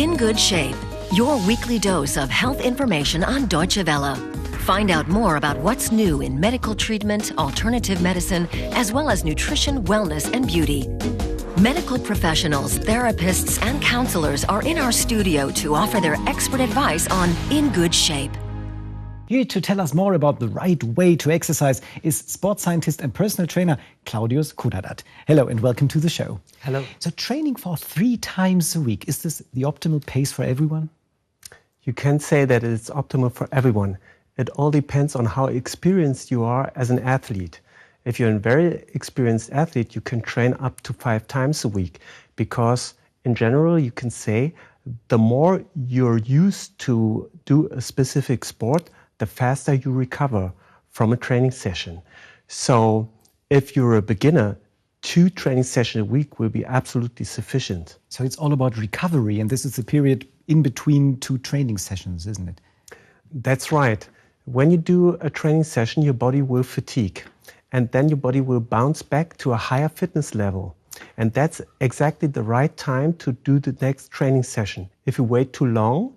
In Good Shape, your weekly dose of health information on Deutsche Welle. Find out more about what's new in medical treatment, alternative medicine, as well as nutrition, wellness, and beauty. Medical professionals, therapists, and counselors are in our studio to offer their expert advice on In Good Shape. Here to tell us more about the right way to exercise is sports scientist and personal trainer Claudius Kudadat. Hello and welcome to the show. Hello. So training for 3 times a week, is this the optimal pace for everyone? You can say that it's optimal for everyone. It all depends on how experienced you are as an athlete. If you're a very experienced athlete, you can train up to 5 times a week because in general you can say the more you're used to do a specific sport, the faster you recover from a training session. So if you're a beginner, 2 training sessions a week will be absolutely sufficient. So it's all about recovery, and this is the period in between 2 training sessions, isn't it? That's right. When you do a training session, your body will fatigue, and then your body will bounce back to a higher fitness level. And that's exactly the right time to do the next training session. If you wait too long,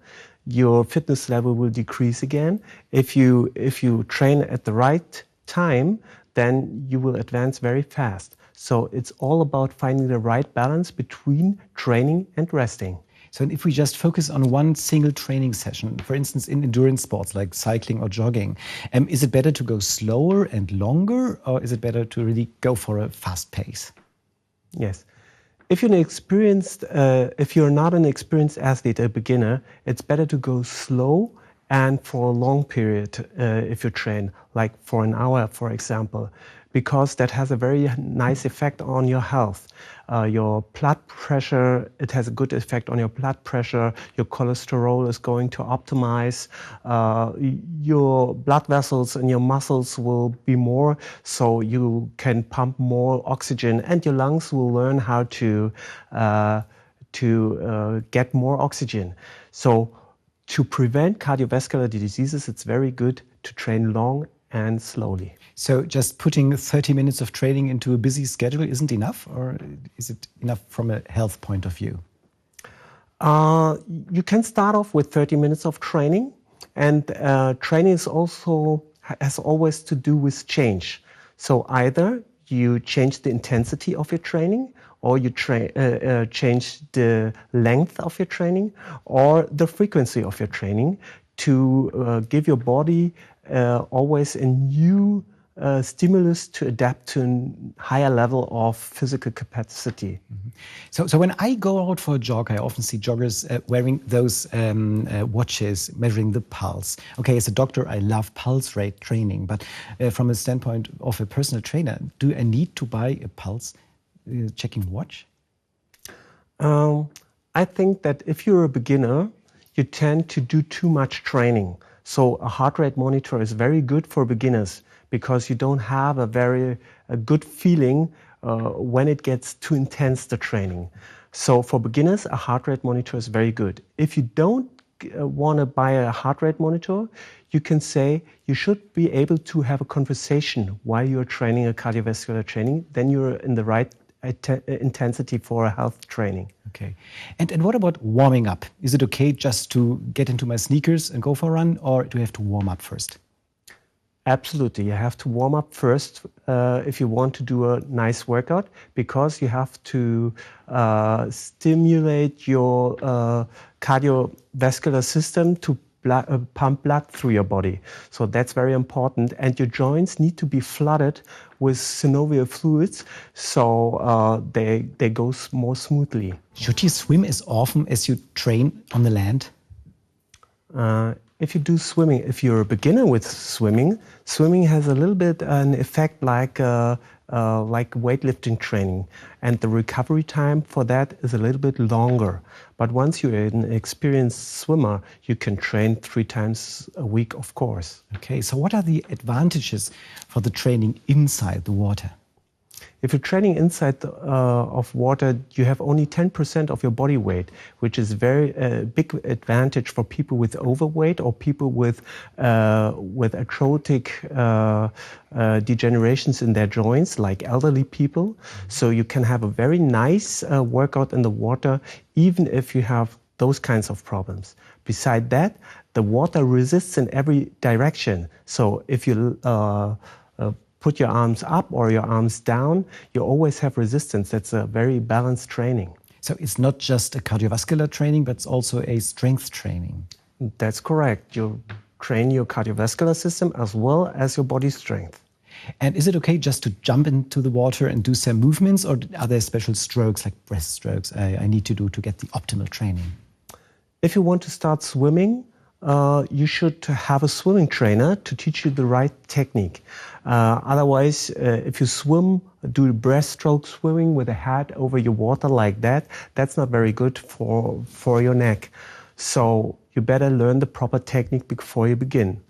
your fitness level will decrease again. If you train at the right time, then you will advance very fast. So it's all about finding the right balance between training and resting. So if we just focus on one single training session, for instance, in endurance sports like cycling or jogging, is it better to go slower and longer, or is it better to really go for a fast pace? Yes. If you're not an experienced athlete, a beginner, it's better to go slow and for a long period if you train, like for an hour, for example, because that has a very nice effect on your health. Your blood pressure, it has a good effect on your blood pressure. Your cholesterol is going to optimize. Your blood vessels and your muscles will be more, so you can pump more oxygen, and your lungs will learn how to get more oxygen. So to prevent cardiovascular diseases, it's very good to train long and slowly. So just putting 30 minutes of training into a busy schedule isn't enough, or is it enough from a health point of view? You can start off with 30 minutes of training, and training has always to do with change. So either you change the intensity of your training, or you change the length of your training, or the frequency of your training to give your body always a new stimulus to adapt to a higher level of physical capacity. Mm-hmm. So when I go out for a jog, I often see joggers wearing those watches measuring the pulse. Okay, as a doctor, I love pulse rate training, but from a standpoint of a personal trainer, do I need to buy a pulse checking watch? I think that if you're a beginner, you tend to do too much training. So a heart rate monitor is very good for beginners because you don't have a good feeling when it gets too intense, the training. So for beginners, a heart rate monitor is very good. If you don't want to buy a heart rate monitor, you can say you should be able to have a conversation while you're training a cardiovascular training. Then you're in the right intensity for a health training. Okay. And what about warming up? Is it okay just to get into my sneakers and go for a run, or do you have to warm up first? Absolutely. You have to warm up first if you want to do a nice workout, because you have to stimulate your cardiovascular system to pump blood through your body. So that's very important. And your joints need to be flooded with synovial fluids so they go more smoothly. Should you swim as often as you train on the land? If you do swimming, if you're a beginner with swimming has a little bit an effect like weightlifting training, and the recovery time for that is a little bit longer. But once you're an experienced swimmer, you can train 3 times a week, of course. Okay, so what are the advantages for the training inside the water? If you're training inside of water, you have only 10% of your body weight, which is very big advantage for people with overweight or people with arthritic degenerations in their joints, like elderly people. So you can have a very nice workout in the water, even if you have those kinds of problems. Beside that, the water resists in every direction. So if you put your arms up or your arms down, you always have resistance. That's a very balanced training. So it's not just a cardiovascular training, but it's also a strength training. That's correct. You train your cardiovascular system as well as your body strength. And is it okay just to jump into the water and do some movements, or are there special strokes like breaststrokes I need to do to get the optimal training? If you want to start swimming, you should have a swimming trainer to teach you the right technique. Otherwise, if you do breaststroke swimming with a head over your water like that, that's not very good for your neck. So you better learn the proper technique before you begin.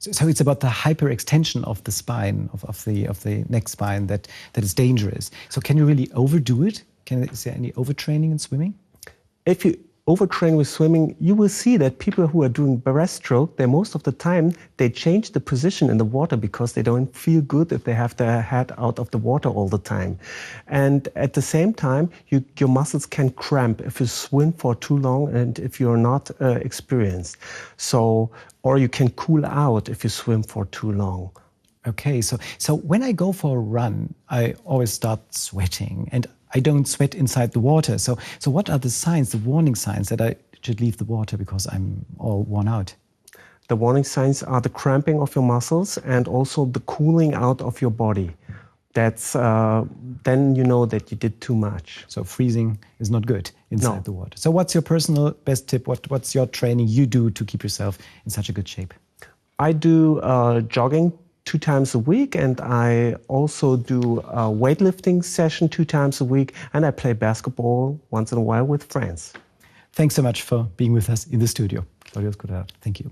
So it's about the hyperextension of the spine, of the neck spine, that is dangerous. So can you really overdo it? Is there any overtraining in swimming? If you overtrain with swimming, you will see that people who are doing breaststroke, most of the time they change the position in the water because they don't feel good if they have their head out of the water all the time. And at the same time, your muscles can cramp if you swim for too long and if you're not experienced. Or you can cool out if you swim for too long. Okay, so when I go for a run, I always start sweating, and I don't sweat inside the water. So what are the signs, the warning signs that I should leave the water because I'm all worn out? The warning signs are the cramping of your muscles and also the cooling out of your body. That's then you know that you did too much. So freezing is not good inside the water. So what's your personal best tip? What's your training you do to keep yourself in such a good shape? I do jogging 2 times a week, and I also do a weightlifting session 2 times a week, and I play basketball once in a while with friends. Thanks so much for being with us in the studio, Claudius Godard. Thank you.